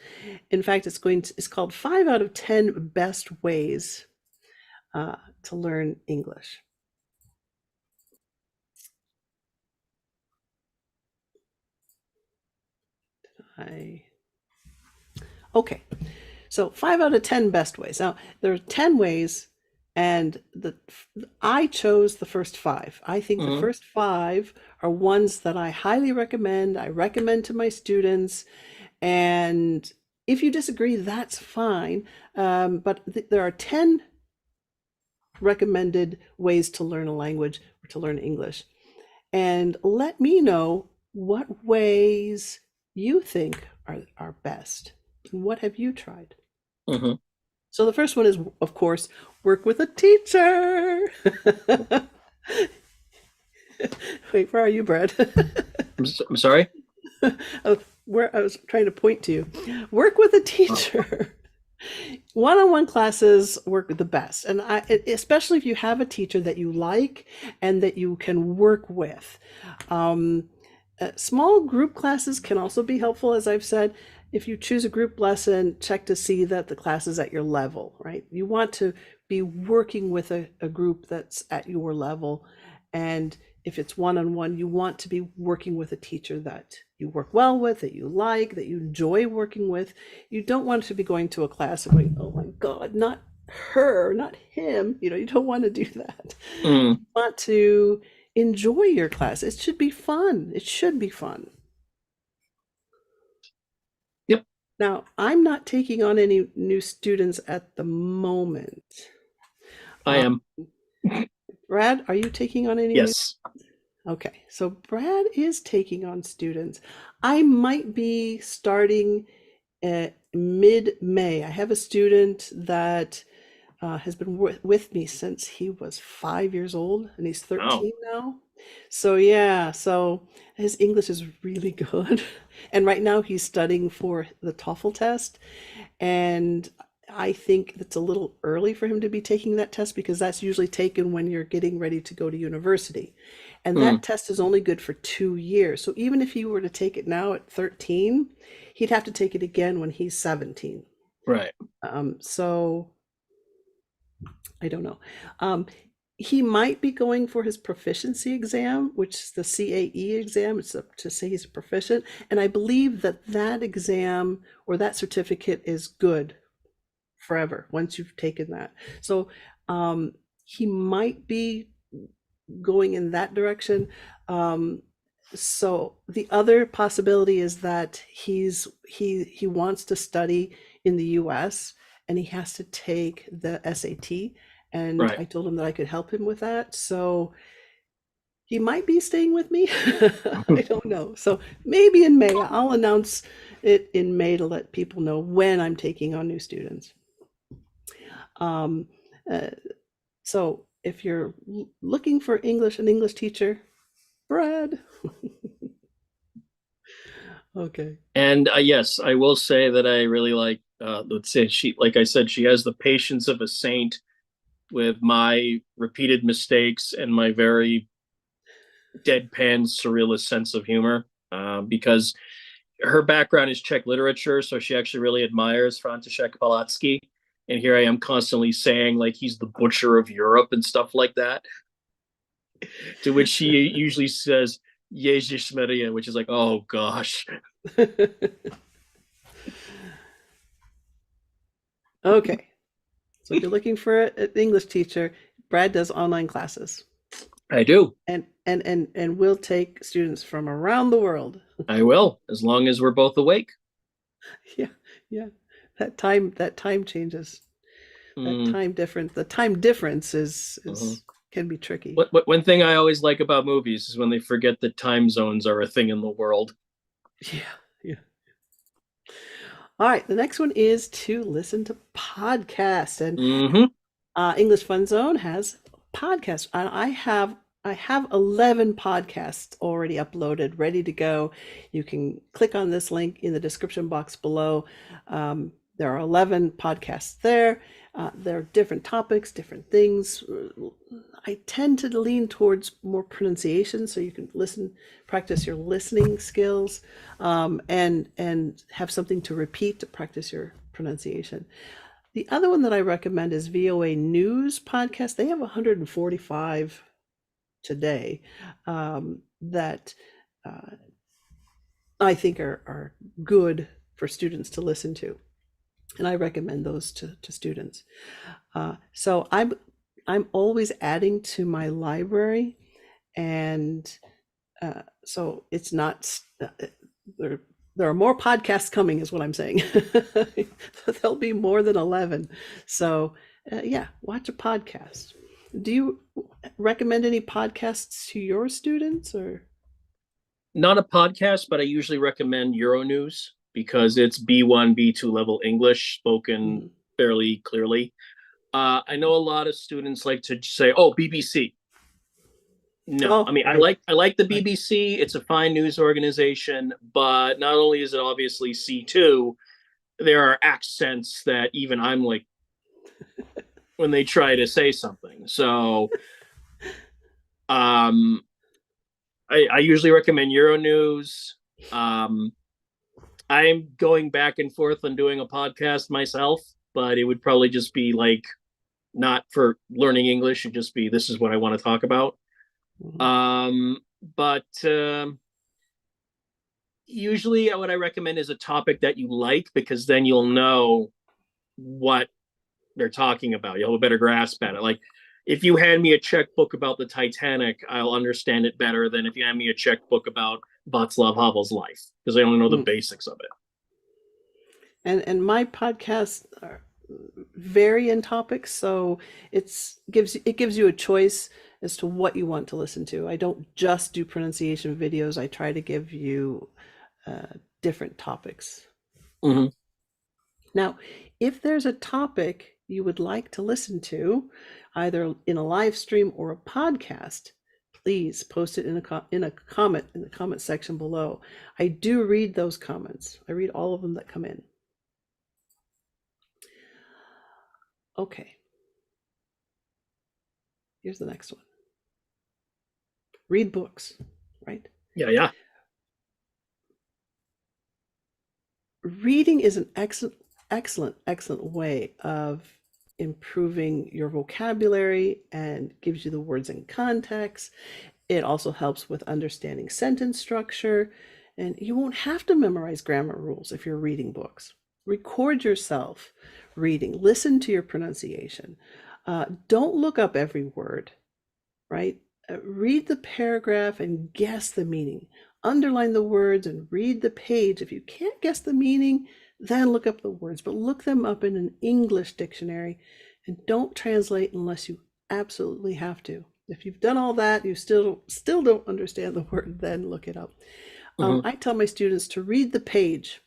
In fact, it's called 5 out of 10 best ways to learn English. I Okay, so 5 out of 10 best ways. Now there are 10 ways, and I chose the first 5. I think the Hmm. first 5 are ones that I highly recommend. I recommend to my students, and if you disagree, that's fine. But there are 10 recommended ways to learn a language or to learn English. And let me know what ways you think are best. What have you tried? Hmm. So the first one is, of course, work with a teacher. Wait, where are you, Brad? I'm sorry. Oh, where I was trying to point to you. Work with a Oh. teacher. One-on-one classes work the best, and especially if you have a teacher that you like and that you can work with. Um, Small group classes can also be helpful, as I've said. If you choose a group lesson, check to see that the class is at your level, right? You want to be working with a group that's at your level. And if it's one-on-one, you want to be working with a teacher that you work well with, that you like, that you enjoy working with. You don't want to be going to a class and going, oh my God, not her, not him. You don't want to do that. Mm. You want to enjoy your class. It should be fun. It should be fun. Yep, Now, I'm not taking on any new students at the moment. I Uh, am. Brad, are you taking on any new? Yes. Okay, so Brad is taking on students. I might be starting mid-May. I have a student that has been with me since he was 5 years old, and he's Oh. 13 now. So yeah, so his English is really good. And right now he's studying for the TOEFL test. And I think it's a little early for him to be taking that test because that's usually taken when you're getting ready to go to university. And Mm. that test is only good for 2 years. So even if he were to take it now at 13, he'd have to take it again when he's 17. Right. So I don't know. Um, he might be going for his proficiency exam, which is the CAE exam. It's to say he's proficient. And I believe that that exam or that certificate is good forever once you've taken that. So he might be going in that direction. So the other possibility is that he wants to study in the US and he has to take the SAT, and Right. I told him that I could help him with that. So he might be staying with me. I don't know. So maybe in May. I'll announce it in May to let people know when I'm taking on new students. Um, uh, so if you're looking for an English teacher, Brad. Okay. And yes, I will say that I really like. Let's say she, like I said, she has the patience of a saint with my repeated mistakes and my very deadpan surrealist sense of humor. Because her background is Czech literature, so she actually really admires František Palacký. And here I am constantly saying like he's the butcher of Europe and stuff like that. To which she usually says Ježiš Maria, which is like, oh gosh. Okay. So if you're looking for an English teacher, Brad does online classes, I do. and we'll take students from around the world. I will, as long as we're both awake. Yeah, yeah. That time changes. That Mm, time difference. The time difference uh-huh. is can be tricky. One thing I always like about movies is when they forget that time zones are a thing in the world. Yeah, yeah. All right, the next one is to listen to podcasts, and Mm-hmm. English Fun Zone has podcasts. And I have 11 podcasts already uploaded, ready to go. You can click on this link in the description box below. There are 11 podcasts there. There are different topics, different things. I tend to lean towards more pronunciation, so you can listen, practice your listening skills, and have something to repeat to practice your pronunciation. The other one that I recommend is VOA News podcast. They have 145 today, that I think are good for students to listen to, and I recommend those to students. So I'm always adding to my library, and so it's not there. There are more podcasts coming, is what I'm saying. There'll be more than 11. So yeah, watch a podcast. Do you recommend any podcasts to your students, or? Not a podcast, but I usually recommend Euronews because it's B1, B2 level English spoken Mhm. fairly clearly. I know a lot of students like to say, "Oh, BBC." No, I Oh, mean right, I like the right. BBC. It's a fine news organization, but not only is it obviously C2, there are accents that even I'm like when they try to say something. So um, I usually recommend Euronews. Um, I'm going back and forth on doing a podcast myself, but it would probably just be like not for learning English. It'd just be this is what I want to talk about. Mhm. Um, but usually, what I recommend is a topic that you like because then you'll know what they're talking about. You'll have a better grasp at it. Like if you hand me a checkbook about the Titanic, I'll understand it better than if you hand me a checkbook about Václav Havel's life because I only know the Mm. basics of it. And my podcasts are vary in topics, so it gives you a choice as to what you want to listen to. I don't just do pronunciation videos. I try to give you different topics. Mm-hmm. Now, if there's a topic you would like to listen to, either in a live stream or a podcast, please post it in a comment in the comment section below. I do read those comments. I read all of them that come in. Okay, here's the next one. Read books, right? Yeah, yeah. Reading is an excellent way of improving your vocabulary and gives you the words in context. It also helps with understanding sentence structure, and you won't have to memorize grammar rules if you're reading books. Record yourself reading, listen to your pronunciation. Don't look up every word, right? Read the paragraph and guess the meaning. Underline the words and read the page. If you can't guess the meaning, then look up the words, but look them up in an English dictionary and don't translate unless you absolutely have to. If you've done all that, you still don't understand the word, then look it up. Mhm. I tell my students to read the page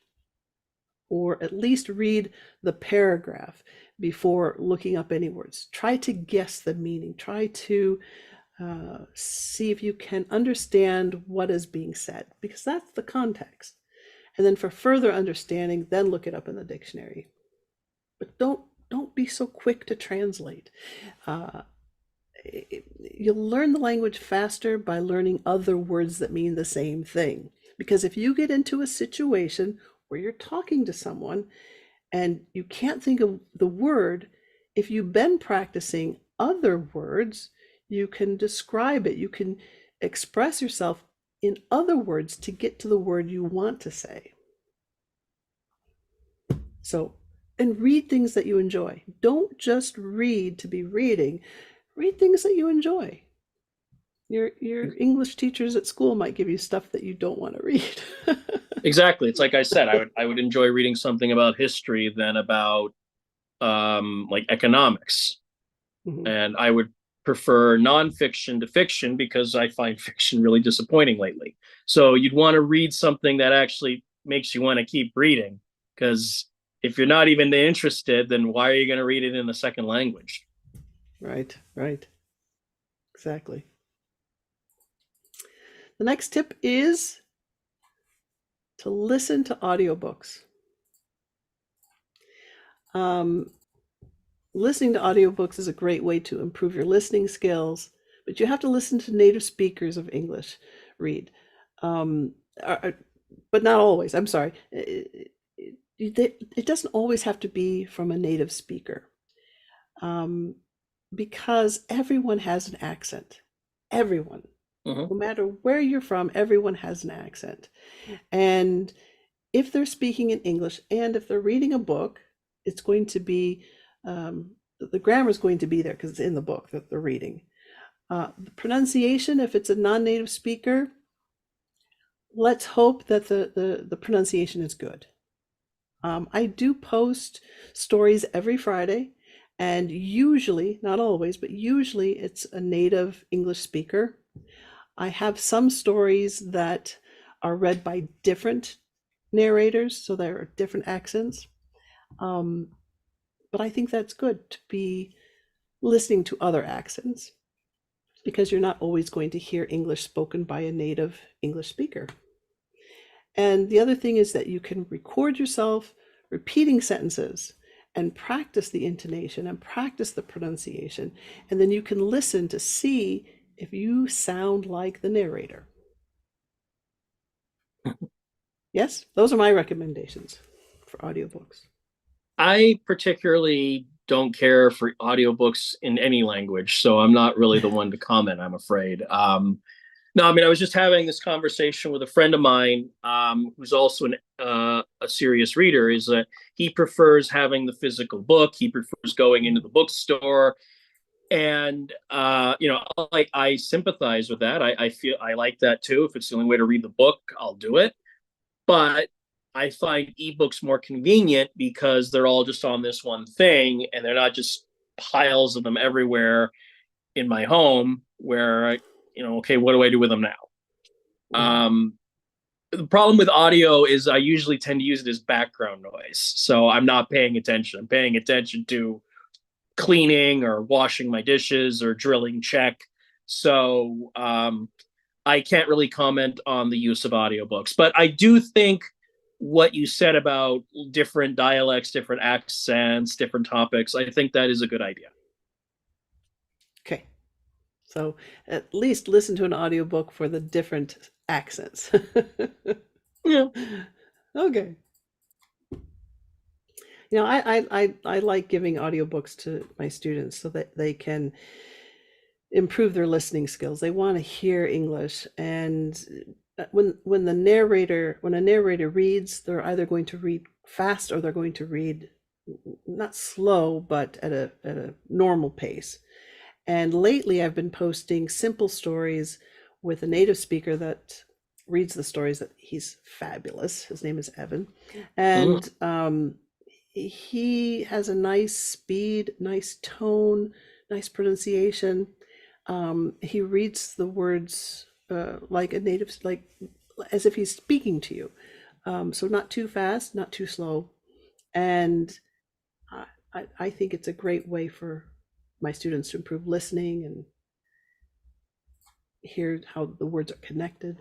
or at least read the paragraph before looking up any words. Try to guess the meaning. Try to see if you can understand what is being said, because that's the context. And then for further understanding, then look it up in the dictionary. But don't be so quick to translate. Uh, you'll learn the language faster by learning other words that mean the same thing. Because if you get into a situation where you're talking to someone and you can't think of the word, if you've been practicing other words, you can describe it. You can express yourself in other words to get to the word you want to say. So, and read things that you enjoy. Don't just read to be reading. Read things that you enjoy. Your English teachers at school might give you stuff that you don't want to read. Exactly. It's like I said, I would enjoy reading something about history than about like economics, Mhm. and I would prefer nonfiction to fiction because I find fiction really disappointing lately. So you'd want to read something that actually makes you want to keep reading, because if you're not even interested, then why are you going to read it in a second language? Right, right. Exactly. The next tip is to listen to audiobooks. Um, Listening to audiobooks is a great way to improve your listening skills, but you have to listen to native speakers of English read. Um, but not always. I'm sorry. It doesn't always have to be from a native speaker, um, because everyone has an accent. Everyone, Mhm. no matter where you're from, everyone has an accent. And if they're speaking in English and if they're reading a book, it's going to be the grammar is going to be there because it's in the book that they're reading. The pronunciation, if it's a non-native speaker, let's hope that the pronunciation is good. I do post stories every Friday, and usually, not always, but usually it's a native English speaker. I have some stories that are read by different narrators, so there are different accents. Um, but I think that's good to be listening to other accents because you're not always going to hear English spoken by a native English speaker. And the other thing is that you can record yourself repeating sentences and practice the intonation and practice the pronunciation. And then you can listen to see if you sound like the narrator. Yes, those are my recommendations for audiobooks. I particularly don't care for audiobooks in any language, so I'm not really the one to comment, I'm afraid. No, I mean, I was just having this conversation with a friend of mine, who's also a serious reader. Is that he prefers having the physical book. He prefers going into the bookstore, and like I sympathize with that. I feel I like that too. If it's the only way to read the book, I'll do it. But I find ebooks more convenient because they're all just on this one thing, and they're not just piles of them everywhere in my home. Where okay, what do I do with them now? Mhm. Um, the problem with audio is I usually tend to use it as background noise. So I'm not paying attention. I'm paying attention to cleaning or washing my dishes or drilling check. So I can't really comment on the use of audiobooks. But I do think what you said about different dialects, different accents, different topics, I think that is a good idea. Okay, so at least listen to an audiobook for the different accents. Yeah. Okay. I like giving audiobooks to my students so that they can improve their listening skills. They want to hear English, and when a narrator reads, they're either going to read fast or they're going to read not slow, but at a normal pace. And lately, I've been posting simple stories with a native speaker that reads the stories. That he's fabulous. His name is Evan, Mm. and he has a nice speed, nice tone, nice pronunciation. He reads the words like a native, like as if he's speaking to you. So not too fast, not too slow, and I think it's a great way for my students to improve listening and hear how the words are connected.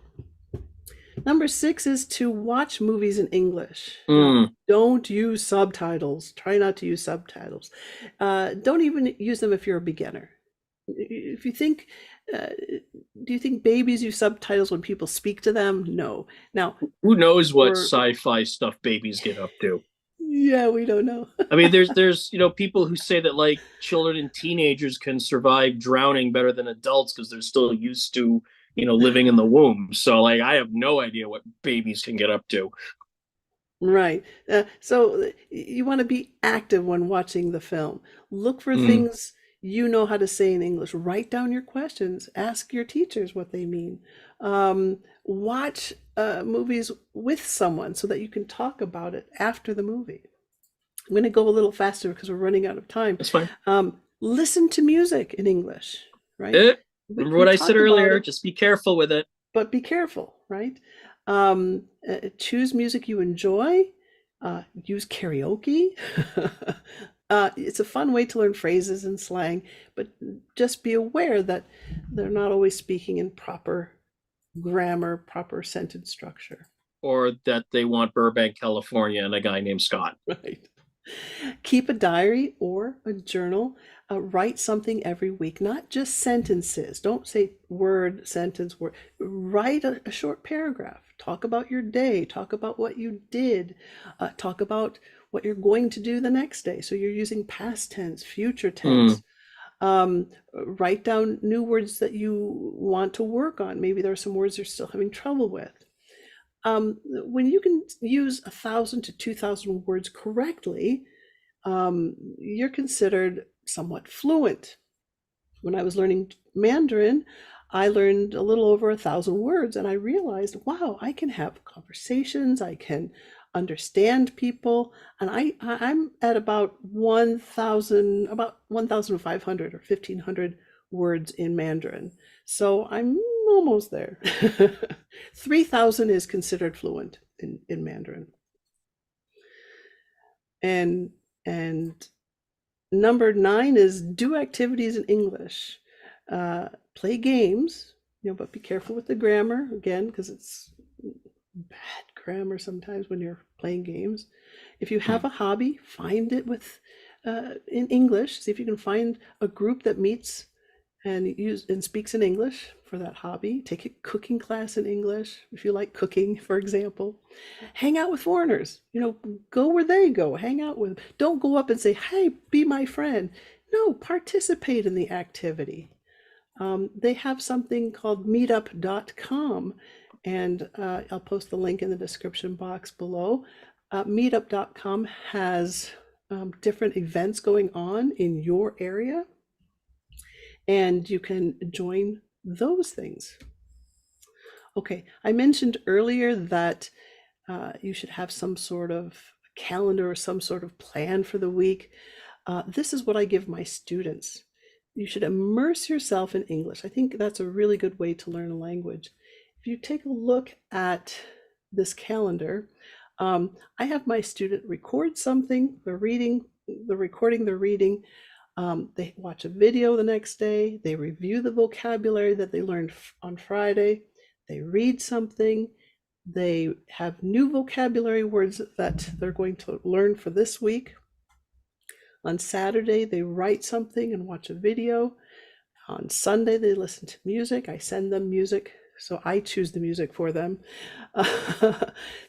Number 6 is to watch movies in English. Now, Mm. don't use subtitles. Try not to use subtitles. Don't even use them if you're a beginner. If you think, do you think babies use subtitles when people speak to them? No. Now, Who knows what for, sci-fi stuff babies get up to? yeah, we don't know. I mean, there's people who say that like children and teenagers can survive drowning better than adults because they're still used to living in the womb. So like I have no idea what babies can get up to. Right. So you want to be active when watching the film. Look for Mm. things you know how to say in English. Write down your questions. Ask your teachers what they mean. Watch movies with someone so that you can talk about it after the movie. I'm going to go a little faster because we're running out of time. That's fine. Listen to music in English, right? Eh, We, remember we what I said talked about earlier? it, Just be careful with it. but be careful, right? Choose music you enjoy. Use karaoke. It's a fun way to learn phrases and slang, but just be aware that they're not always speaking in proper grammar, proper sentence structure. Or that they want Burbank, California, and a guy named Scott. Right. Keep a diary or a journal. Write something every week, not just sentences. Don't say word, sentence, word. Write a short paragraph. Talk about your day. Talk about what you did. Talk about what you're going to do the next day. So you're using past tense, future Mm. tense. Write down new words that you want to work on. Maybe there are some words you're still having trouble with. When you can use 1,000 to 2,000 words correctly, you're considered somewhat fluent. When I was learning Mandarin, I learned a little over 1,000 words, and I realized, wow, I can have conversations, I can understand people, and I'm at about 1,500 or 1,500 words in Mandarin. So I'm almost there. 3,000 is considered fluent in Mandarin. And and number 9 is do activities in English. Play games, but be careful with the grammar again, because it's bad grammar sometimes when you're playing games. If you have a hobby, find it with in English. See if you can find a group that meets and speaks in English for that hobby. Take a cooking class in English if you like cooking, for example. Hang out with foreigners. Go where they go. Hang out with them. Don't go up and say, "Hey, be my friend." No, participate in the activity. They have something called meetup.com, and I'll post the link in the description box below. Meetup.com has different events going on in your area, and you can join those things. Okay, I mentioned earlier that you should have some sort of calendar or some sort of plan for the week. This is what I give my students. You should immerse yourself in English. I think that's a really good way to learn a language. If you take a look at this calendar, I have my student record something, they're recording their reading. They watch a video the next day. They review the vocabulary that they learned on Friday. They read something. They have new vocabulary words that they're going to learn for this week. On Saturday, they write something and watch a video. On Sunday, they listen to music. I send them music so I choose the music for them.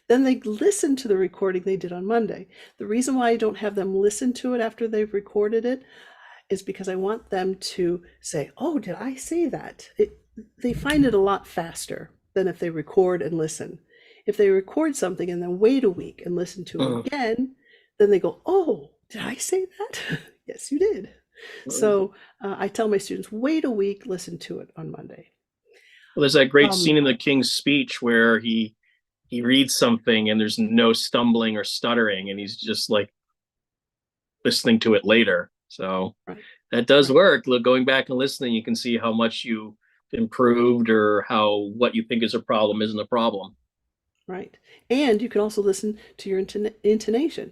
Then they listen to the recording they did on Monday. The reason why I don't have them listen to it after they've recorded it is because I want them to say, "Oh, did I say that?" They find it a lot faster than if they record and listen. If they record something and then wait a week and listen to it Mhm. again, then they go, "Oh, did I say that?" Yes, you did. So I tell my students, wait a week, listen to it on Monday. Well, there's that great Um, scene in the King's Speech where he reads something and there's no stumbling or stuttering, and he's just like listening to it later. So right, that does right, work. Look, going back and listening, you can see how much you improved or how what you think is a problem isn't a problem. right. And you can also listen to your intonation.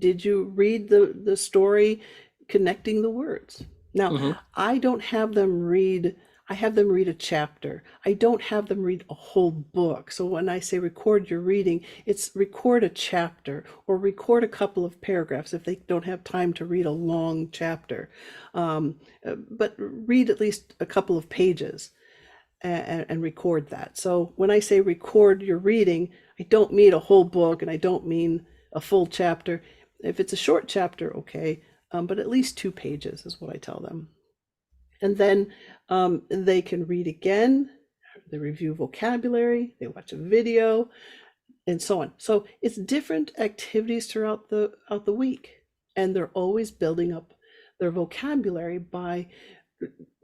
Did you read the story connecting the words? Now, Hmm. I don't have them read, I have them read a chapter. I don't have them read a whole book. So when I say record your reading, it's record a chapter or record a couple of paragraphs if they don't have time to read a long chapter. But read at least a couple of pages and record that. So when I say record your reading, I don't mean a whole book and I don't mean a full chapter. If it's a short chapter, okay, but at least 2 pages is what I tell them. And then they can read again, they review vocabulary, they watch a video, and so on. So it's different activities throughout the week, and they're always building up their vocabulary by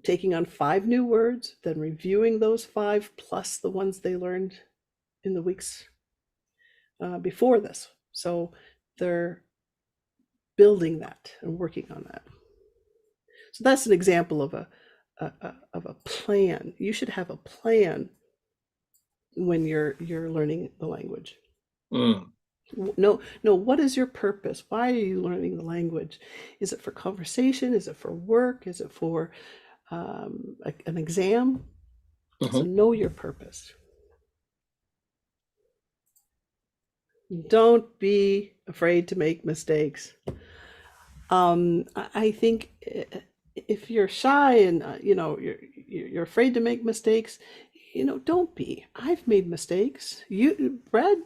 taking on 5 new words, then reviewing those 5 plus the ones they learned in the weeks before this. So they're building that and working on that. So that's an example of a plan. You should have a plan when you're learning the language. Mm. No, no, what is your purpose? Why are you learning the language? Is it for conversation? Is it for work? Is it for an exam? So Hmm. know your purpose. Don't be afraid to make mistakes. I think if you're shy and you're afraid to make mistakes, don't be. I've made mistakes. Brad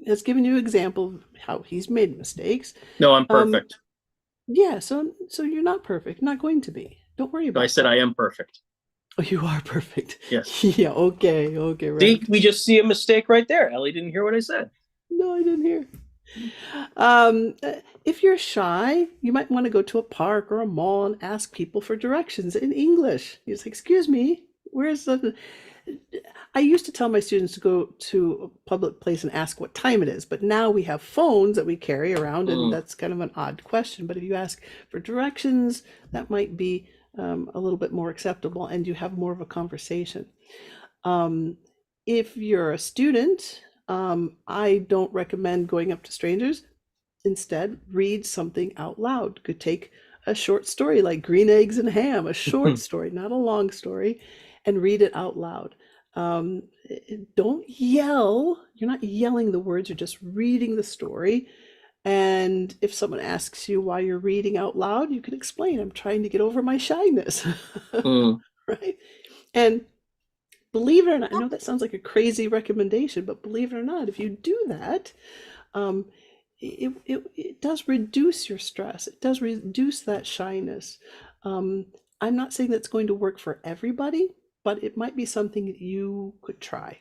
has given you an example of how he's made mistakes. No, I'm Um, perfect. yeah, so you're not perfect. Not going to be. Don't worry I about said I that. am perfect. Oh, you are perfect. Yes. Yeah, okay, okay, See, right. we just see a mistake right there. Ellie didn't hear what I said. No, I didn't hear. If you're shy, you might want to go to a park or a mall and ask people for directions in English. You say, "Excuse me, where's the?" I used to tell my students to go to a public place and ask what time it is, but now we have phones that we carry around, and Mm. that's kind of an odd question. But if you ask for directions, that might be a little bit more acceptable, and you have more of a conversation. Um, if you're a student, I don't recommend going up to strangers. Instead, read something out loud. Could take a short story like Green Eggs and Ham, a short story, not a long story, and read it out loud. Don't yell. You're not yelling the words, you're just reading the story. And if someone asks you why you're reading out loud, you can explain, I'm trying to get over my shyness. Mm. Right? And believe it or not, I know that sounds like a crazy recommendation, but believe it or not, if you do that, um, it does reduce your stress. It does reduce that shyness. Um, I'm not saying that's going to work for everybody, but it might be something that you could try.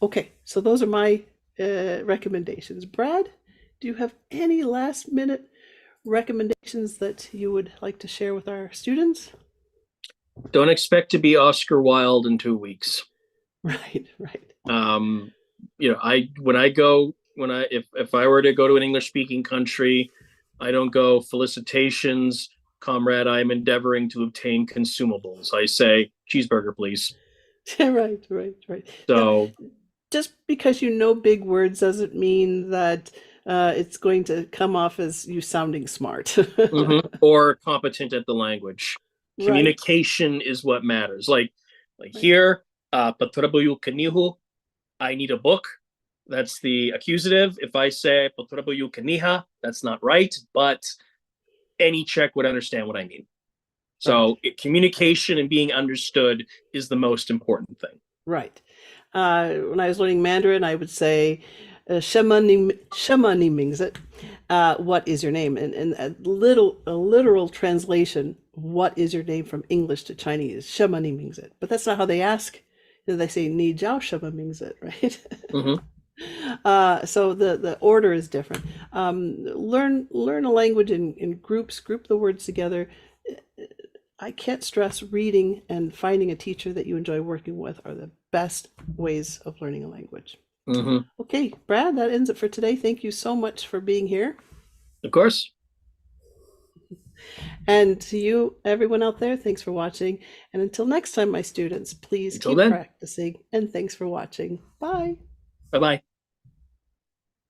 Okay, so those are my recommendations. Brad, do you have any last minute recommendations that you would like to share with our students? Don't expect to be Oscar Wilde in 2 weeks. Right, right. Um, I when I go when I if I were to go to an English speaking country, I don't go felicitations, comrade. I am endeavoring to obtain consumables. I say cheeseburger, please. Right, right, right. Yeah, So, just because you know big words doesn't mean that it's going to come off as you sounding smart. or competent at the language. Right, Communication is what matters. Like right, here, patrabuyu kanihu. I need a book. That's the accusative. If I say patrabuyu kaniha, that's not right. But any Czech would understand what I mean. Right. So communication and being understood is the most important thing. Right. When I was learning Mandarin, I would say, 什么名字? What is your name? And a literal translation, what is your name from English to Chinese? 什么名字? But that's not how they ask. They say, 你叫什么名字, right? Mm-hmm. So the order is different. Learn a language in groups, group the words together. I can't stress reading and finding a teacher that you enjoy working with are the best ways of learning a language. Mm-hmm. Okay, Brad, that ends it for today. Thank you so much for being here. Of course. And to you, everyone out there, thanks for watching. And until next time, my students, please Until keep then, practicing. And thanks for watching. Bye. bye-bye.